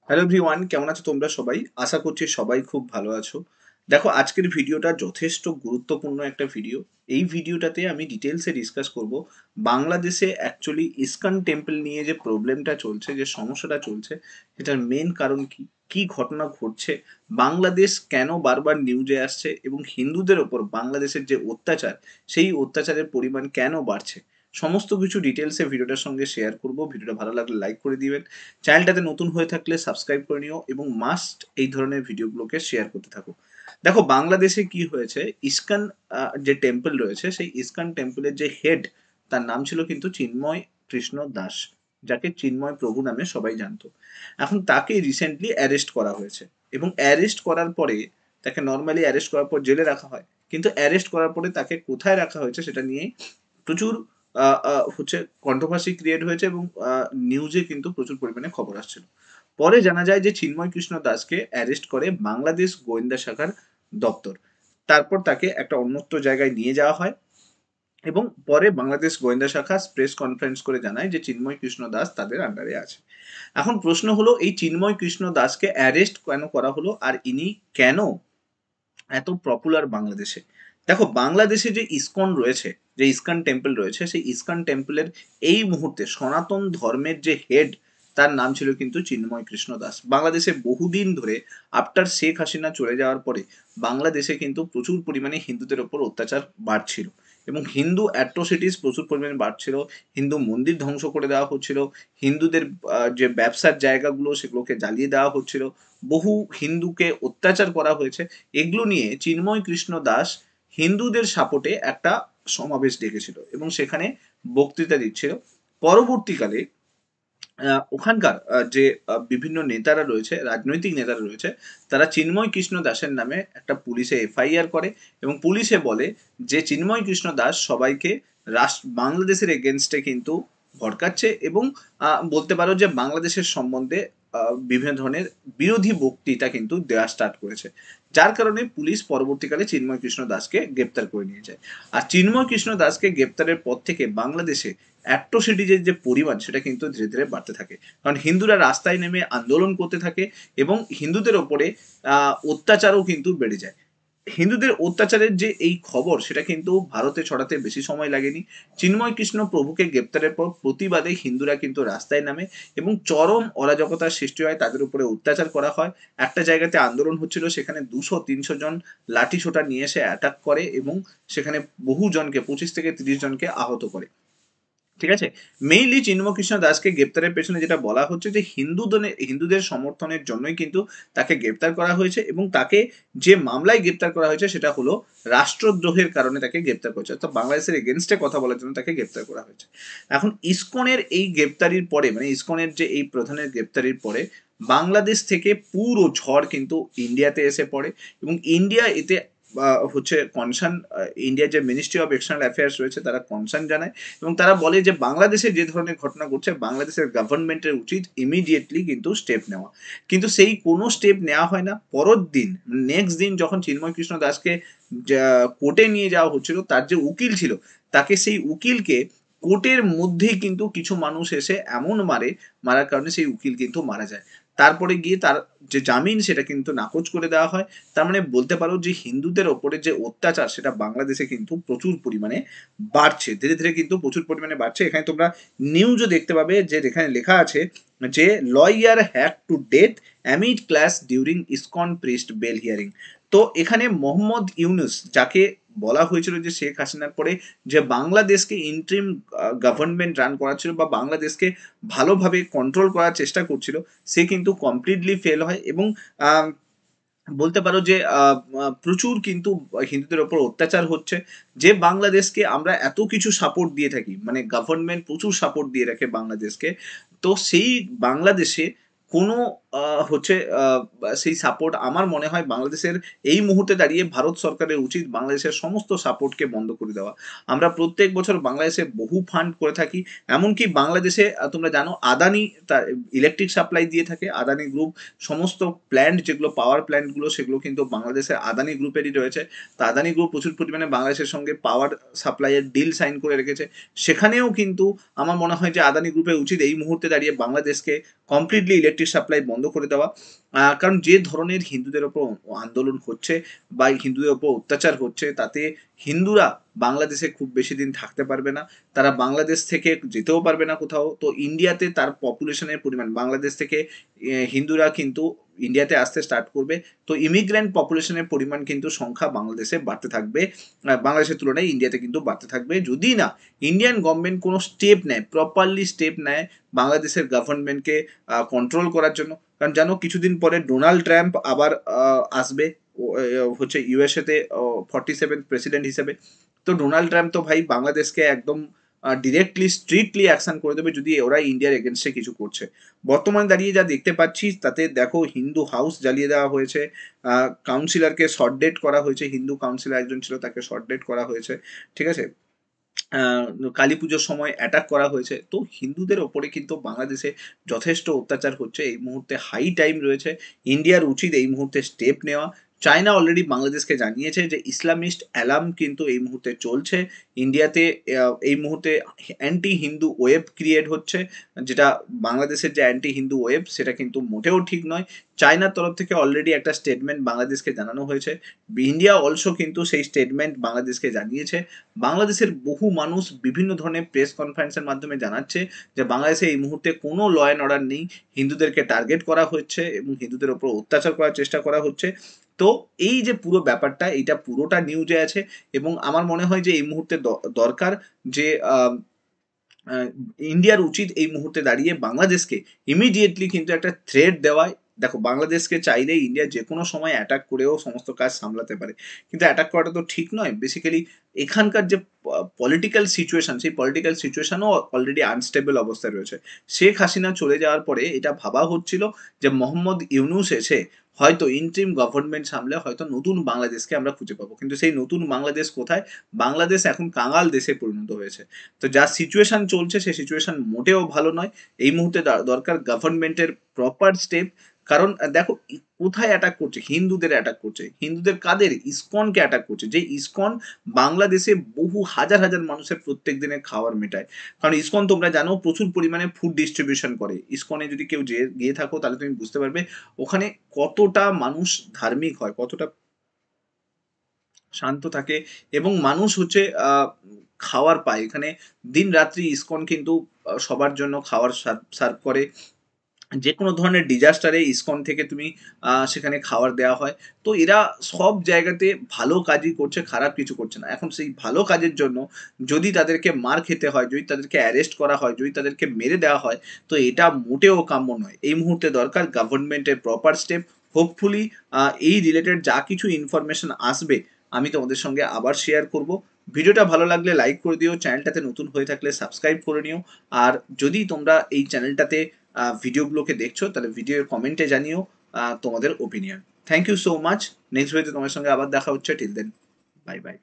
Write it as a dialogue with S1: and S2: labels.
S1: Hello everyone, কেমন আছো তোমরা সবাই? আশা করছি সবাই খুব ভালো আছো। দেখো, আজকের ভিডিওটা যথেষ্ট গুরুত্বপূর্ণ একটা ভিডিও। এই ভিডিওটাতে আমি ডিটেলসে ডিসকাস করব বাংলাদেশে অ্যাকচুয়ালি ইস্কন টেম্পল নিয়ে যে প্রবলেমটা চলছে, যে সমস্যাটা চলছে, সেটার মেন কারণ কি, কি ঘটনা ঘটছে, বাংলাদেশ কেন বারবার নিউজে আসছে এবং হিন্দুদের ওপর বাংলাদেশের যে অত্যাচার, সেই অত্যাচারের পরিমাণ কেন বাড়ছে, সমস্ত কিছু ডিটেলসে ভিডিওটার সঙ্গে শেয়ার করব। ভিডিওটা ভালো লাগলে লাইক করে দিবেন, চ্যানেলটাতে নতুন হয়ে থাকলে সাবস্ক্রাইব করে নিও এবং মাস্ট এই ধরনের ভিডিওগুলোকে শেয়ার করতে থাকো। দেখো, বাংলাদেশে কি হয়েছে, ইস্কন যে টেম্পল রয়েছে, সেই ইস্কন টেম্পলের যে হেড, তার নাম ছিল কিন্তু চিন্ময় কৃষ্ণ দাস, যাকে চিন্ময় প্রভু নামে সবাই জানতো। এখন তাকে রিসেন্টলি অ্যারেস্ট করা হয়েছে এবং অ্যারেস্ট করার পরে তাকে নর্মালি অ্যারেস্ট করার পর জেলে রাখা হয়, কিন্তু অ্যারেস্ট করার পরে তাকে কোথায় রাখা হয়েছে সেটা নিয়ে প্রচুর হচ্ছে কন্ট্রোভার্সি ক্রিয়েট হয়েছে এবং নিউজে কিন্তু প্রচুর পরিমাণে খবর আসছিল। পরে জানা যায় যে চিন্ময় কৃষ্ণ দাসকে অ্যারেস্ট করে বাংলাদেশ গোয়েন্দা শাখার দপ্তর। তারপর তাকে একটা অন্যত্র জায়গায় নিয়ে যাওয়া হয় এবং পরে বাংলাদেশ গোয়েন্দা শাখা প্রেস কনফারেন্স করে জানায় যে চিন্ময় কৃষ্ণ দাস তাদের আন্ডারে আছে। এখন প্রশ্ন হলো, এই চিন্ময় কৃষ্ণ দাসকে অ্যারেস্ট কেন করা হলো আর ইনি কেন এত পপুলার বাংলাদেশে? দেখো, বাংলাদেশে যে ইসকন রয়েছে, যে ইসকন টেম্পল রয়েছে, সেই ইসকন টেম্পলের এই মুহূর্তে সনাতন ধর্মের যে হেড, তার নাম ছিল কিন্তু চিন্ময় কৃষ্ণ দাস। বাংলাদেশে বহুদিন ধরে, আফটার শেখ হাসিনা চলে যাওয়ার পরে, বাংলাদেশে কিন্তু প্রচুর পরিমাণে হিন্দুদের ওপর অত্যাচার বাড়ছিল এবং হিন্দু অ্যাট্রোসিটিস প্রচুর পরিমাণে বাড়ছিল। হিন্দু মন্দির ধ্বংস করে দেওয়া হচ্ছিল, হিন্দুদের যে ব্যবসার জায়গাগুলো সেগুলোকে জ্বালিয়ে দেওয়া হচ্ছিল, বহু হিন্দুকে অত্যাচার করা হয়েছে। এগুলো নিয়ে চিন্ময় কৃষ্ণ দাস হিন্দুদের সাপোর্টে একটা সমাবেশ ডেকেছিল এবং সেখানে বক্তৃতা দিচ্ছিল। পরবর্তীকালে ওখানকার যে বিভিন্ন নেতারা রয়েছে, রাজনৈতিক নেতারা রয়েছে, তারা চিন্ময় কৃষ্ণ দাসের নামে একটা পুলিশে এফআইআর করে এবং পুলিশে বলে যে চিন্ময় কৃষ্ণ দাস সবাইকে বাংলাদেশের এগেনস্টে কিন্তু ভড়কাচ্ছে এবং বলতে পারো যে বাংলাদেশের সম্বন্ধে বিভিন্ন ধরনের বিরোধী বক্তৃতা কিন্তু দেওয়া স্টার্ট করেছে। যার কারণে পুলিশ পরবর্তীকালে চিন্ময় কৃষ্ণ দাসকে গ্রেপ্তার করে নিয়ে যায়। আর চিন্ময় কৃষ্ণ দাসকে গ্রেপ্তারের পর থেকে বাংলাদেশে অ্যাট্রোসিটিজের যে পরিমাণ, সেটা কিন্তু ধীরে ধীরে বাড়তে থাকে, কারণ হিন্দুরা রাস্তায় নেমে আন্দোলন করতে থাকে এবং হিন্দুদের ওপরে অত্যাচারও কিন্তু বেড়ে যায়। হিন্দুদের অত্যাচারের যে এই খবর, সেটা কিন্তু ভারতে ছড়াতে বেশি সময় লাগেনি। চিন্ময় কৃষ্ণ প্রভুকে গ্রেপ্তারের পর প্রতিবাদে হিন্দুরা কিন্তু রাস্তায় নামে এবং চরম অরাজকতার সৃষ্টি হয়, তাদের উপরে অত্যাচার করা হয়। একটা জায়গাতে আন্দোলন হচ্ছিল, সেখানে 200-300 জন লাঠি সোটা নিয়ে এসে অ্যাটাক করে এবং সেখানে বহু জনকে, 25 থেকে 30 জনকে আহত করে। ঠিক আছে? মেইনলি চিন্ময় কৃষ্ণ দাসকে গ্রেপ্তারের পেছনে যেটা বলা হচ্ছে যে হিন্দুদের সমর্থনের জন্যই কিন্তু তাকে গ্রেপ্তার করা হয়েছে এবং তাকে যে মামলায় গ্রেপ্তার করা হয়েছে সেটা হলো রাষ্ট্রদ্রোহের কারণে তাকে গ্রেপ্তার করেছে, অর্থাৎ বাংলাদেশের এগেনস্টে কথা বলার জন্য তাকে গ্রেপ্তার করা হয়েছে। এখন ইসকনের এই গ্রেপ্তারির পরে, মানে ইসকনের যে এই প্রধানের গ্রেপ্তারির পরে, বাংলাদেশ থেকে পুরো ঝড় কিন্তু ইন্ডিয়াতে এসে পড়ে এবং ইন্ডিয়া এতে হচ্ছে কনসার্ন, ইন্ডিয়ার যে মিনিস্ট্রি অফ এক্সটার্নাল অ্যাফেয়ার্স রয়েছে তারা কনসার্ন জানায় এবং তারা বলে যে বাংলাদেশে যে ধরনের ঘটনা ঘটছে, বাংলাদেশের গভর্নমেন্টের উচিত ইমিডিয়েটলি কিন্তু স্টেপ নেওয়া। কিন্তু সেই কোনো স্টেপ নেওয়া হয় না। পরের দিন, নেক্সট দিন, যখন চিন্ময় কৃষ্ণ দাসকে কোর্টে নিয়ে যাওয়া হচ্ছিল, তার যে উকিল ছিল, তাকে, সেই উকিলকে কোর্টের মধ্যেই কিন্তু কিছু মানুষ এসে এমন মারার কারণে সেই উকিল কিন্তু মারা যায়। তারপরে গিয়ে তার যে জামিন, সেটা কিন্তু নাকচ করে দেওয়া হয়। তার মানে বলতে পারো যে হিন্দুদের ওপরে যে অত্যাচার, সেটা বাংলাদেশে কিন্তু প্রচুর পরিমাণে বাড়ছে, ধীরে ধীরে কিন্তু প্রচুর পরিমাণে বাড়ছে। এখানে তোমরা নিউজও দেখতে পাবে যে এখানে লেখা আছে যে lawyer hack to death amid clash during ISKCON priest bail hearing. তো এখানে মোহাম্মদ ইউনুস, যাকে বলা হয়েছিল যে শেখ হাসিনার পরে যে বাংলাদেশকে ইন্ট্রিম গভর্নমেন্ট রান করাচ্ছিল বা বাংলাদেশকে ভালোভাবে কন্ট্রোল করার চেষ্টা করছিল, সে কিন্তু কমপ্লিটলি ফেল হয় এবং বলতে পারো যে প্রচুর কিন্তু হিন্দুদের ওপর অত্যাচার হচ্ছে। যে বাংলাদেশকে আমরা এত কিছু সাপোর্ট দিয়ে থাকি, মানে গভর্নমেন্ট প্রচুর সাপোর্ট দিয়ে রাখে বাংলাদেশকে, তো সেই বাংলাদেশে কোনো হচ্ছে সেই সাপোর্ট, আমার মনে হয় বাংলাদেশের এই মুহূর্তে দাঁড়িয়ে ভারত সরকারের উচিত বাংলাদেশের সমস্ত সাপোর্টকে বন্ধ করে দেওয়া। আমরা প্রত্যেক বছর বাংলাদেশে বহু ফান্ড করে থাকি, এমনকি বাংলাদেশে তোমরা জানো আদানি তার ইলেকট্রিক সাপ্লাই দিয়ে থাকে, আদানি গ্রুপ, সমস্ত প্ল্যান্ট, যেগুলো পাওয়ার প্ল্যান্টগুলো, সেগুলো কিন্তু বাংলাদেশের আদানি গ্রুপেরই রয়েছে। তো আদানি গ্রুপ প্রচুর পরিমাণে বাংলাদেশের সঙ্গে পাওয়ার সাপ্লাইয়ের ডিল সাইন করে রেখেছে। সেখানেও কিন্তু আমার মনে হয় যে আদানি গ্রুপের উচিত এই মুহূর্তে দাঁড়িয়ে বাংলাদেশকে কমপ্লিটলি ইলেকট্রিক সাপ্লাই বন্ধ বন্ধ করে দেওয়া। কারণ যে ধরনের হিন্দুদের ওপর আন্দোলন হচ্ছে বা হিন্দুদের ওপর অত্যাচার হচ্ছে, তাতে হিন্দুরা বাংলাদেশে খুব বেশি দিন থাকতে পারবে না। তারা বাংলাদেশ থেকে যেতেও পারবে না কোথাও। তো ইন্ডিয়াতে তার পপুলেশনের পরিমাণ, বাংলাদেশ থেকে হিন্দুরা কিন্তু ইন্ডিয়াতে আসতে স্টার্ট করবে। তো ইমিগ্রেন্ট পপুলেশনের পরিমাণ কিন্তু সংখ্যা বাংলাদেশে বাড়তে থাকবে। বাংলাদেশের তুলনায় ইন্ডিয়াতে কিন্তু বাড়তে থাকবে। যদি না ইন্ডিয়ান গভর্নমেন্ট কোনো স্টেপ নেয়, প্রপারলি স্টেপ নেয় বাংলাদেশের গভর্নমেন্টকে কন্ট্রোল করার জন্য। কারণ জানো কিছুদিন পরে ডোনাল্ড ট্রাম্প আবার আসবে হচ্ছে ইউএসএতে 47th প্রেসিডেন্ট হিসেবে। তো ডোনাল্ড ট্রাম্প তো ভাই বাংলাদেশকে একদম ডিরেক্টলি স্ট্রিক্টলি অ্যাকশন করে দেবে যদি ওরা ইন্ডিয়ার এগেনস্টে কিছু করছে। বর্তমানে দাঁড়িয়ে যা দেখতে পাচ্ছি তাতে দেখো হিন্দু হাউস জ্বালিয়ে দেওয়া হয়েছে, কাউন্সিলরকে শর্ট ডেট করা হয়েছে, হিন্দু কাউন্সিলর একজন ছিল তাকে শর্ট ডেট করা হয়েছে, ঠিক আছে। কালী পুজোর সময় অ্যাটাক করা হয়েছে। তো হিন্দুদের ওপরে কিন্তু বাংলাদেশে যথেষ্ট অত্যাচার হচ্ছে। এই মুহূর্তে হাই টাইম রয়েছে, ইন্ডিয়ার উচিত এই মুহূর্তে স্টেপ নেওয়া। চায়না অলরেডি বাংলাদেশকে জানিয়েছে যে ইসলামিস্ট অ্যালার্ম কিন্তু এই মুহূর্তে চলছে ইন্ডিয়াতে। এই মুহূর্তে অ্যান্টি হিন্দু ওয়েব ক্রিয়েট হচ্ছে, যেটা বাংলাদেশের যে অ্যান্টি হিন্দু ওয়েব সেটা কিন্তু মোটেও ঠিক নয়। চায়নার তরফ থেকে অলরেডি একটা স্টেটমেন্ট বাংলাদেশকে জানানো হয়েছে। ইন্ডিয়া অলসো কিন্তু সেই স্টেটমেন্ট বাংলাদেশকে জানিয়েছে। বাংলাদেশের বহু মানুষ বিভিন্ন ধরনের প্রেস কনফারেন্সের মাধ্যমে জানাচ্ছে যে বাংলাদেশে এই মুহূর্তে কোনো ল অ্যান্ড অর্ডার নেই, হিন্দুদেরকে টার্গেট করা হচ্ছে এবং হিন্দুদের ওপর অত্যাচার করার চেষ্টা করা হচ্ছে। তো এই যে পুরো ব্যাপারটা, এইটা পুরোটা নিউজে আছে এবং আমার মনে হয় যে এই মুহূর্তে দরকার যে আহ, ইন্ডিয়ার উচিত এই মুহূর্তে দাঁড়িয়ে বাংলাদেশকে ইমিডিয়েটলি কিন্তু একটা থ্রেট দেওয়ায়। দেখো বাংলাদেশকে চাইলেই ইন্ডিয়া যে কোনো সময় অ্যাটাক করেও সমস্ত কাজ সামলাতে পারে, কিন্তু অ্যাটাক করাটা তো ঠিক নয়। বেসিক্যালি এখানকার যে পলিটিক্যাল সিচুয়েশন, সেই পলিটিক্যাল সিচুয়েশনও অলরেডি আনস্টেবল অবস্থায় রয়েছে। শেখ হাসিনা চলে যাওয়ার পরে এটা ভাবা হচ্ছিল যে মোহাম্মদ ইউনূস এসে হয়তো ইন্ট্রিম গভর্নমেন্ট সামলে হয়তো নতুন বাংলাদেশকে আমরা খুঁজে পাবো, কিন্তু সেই নতুন বাংলাদেশ কোথায়? বাংলাদেশ এখন কাঙাল দেশে পরিণত হয়েছে। তো যা সিচুয়েশন চলছে সেই সিচুয়েশন মোটেও ভালো নয়। এই মুহূর্তে দরকার গভর্নমেন্টের প্রপার স্টেপ। কারণ দেখো কোথায় অ্যাটাক করছে? হিন্দুদের অ্যাটাক করছে। হিন্দুদের কাদের? ইসকনকে অ্যাটাক করছে, যে ইসকন বাংলাদেশে বহু হাজার হাজার মানুষের প্রত্যেক দিনের খাওয়ার মেটায়। কারণ ইসকন তোমরা জানো প্রচুর পরিমাণে ফুড ডিস্ট্রিবিউশন করে। ইসকনে যদি কেউ গিয়ে থাকো তাহলে তুমি বুঝতে পারবে ওখানে কতটা মানুষ ধার্মিক হয়, কতটা শান্ত থাকে এবং মানুষ হচ্ছে খাওয়ার পায় এখানে। দিন রাত্রি ইসকন কিন্তু সবার জন্য খাওয়ার সার্ভ করে। যে কোনো ধরনের ডিজাস্টারে ইসকন থেকে তুমি সেখানে খাবার দেওয়া হয়। তো এরা সব জায়গাতে ভালো কাজই করছে, খারাপ কিছু করছে না। এখন সেই ভালো কাজের জন্য যদি তাদেরকে মার খেতে হয়, যদি তাদেরকে অ্যারেস্ট করা হয়, যদি তাদেরকে মেরে দেওয়া হয়, তো এটা মোটেও কাম্য নয়। এই মুহূর্তে দরকার গভর্নমেন্টের প্রপার স্টেপ। হোপফুলি এই রিলেটেড যা কিছু ইনফরমেশন আসবে আমি তোমাদের সঙ্গে আবার শেয়ার করব। ভিডিওটা ভালো লাগলে লাইক করে দিও, চ্যানেলটাতে নতুন হয়ে থাকলে সাবস্ক্রাইব করে নিও। আর যদি তোমরা এই চ্যানেলটাতে ভিডিওগুলোকে দেখছো তাহলে ভিডিওর কমেন্টে জানিও তোমাদের opinion. Thank you so much. Next ভিডিওতে তোমার সঙ্গে আবার দেখা হচ্ছে। Till then, bye by.